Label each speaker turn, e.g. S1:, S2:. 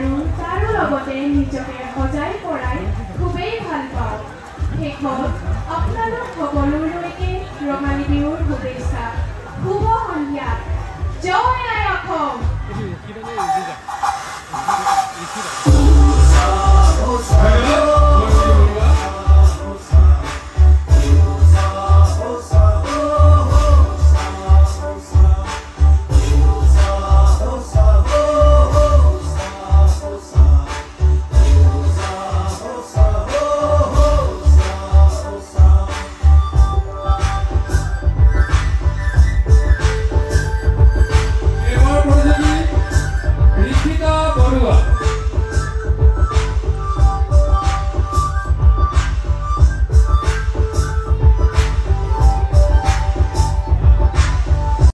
S1: আৰু তাৰো লগতে নিজকে সজাই পৰাই খুবেই ভাল পাওঁ। শেষত আপোনালোক সকলোলৈকে ৰঙালী বিহুৰ শুভেচ্ছা। শুভ সন্ধিয়া। জয় আই অসম।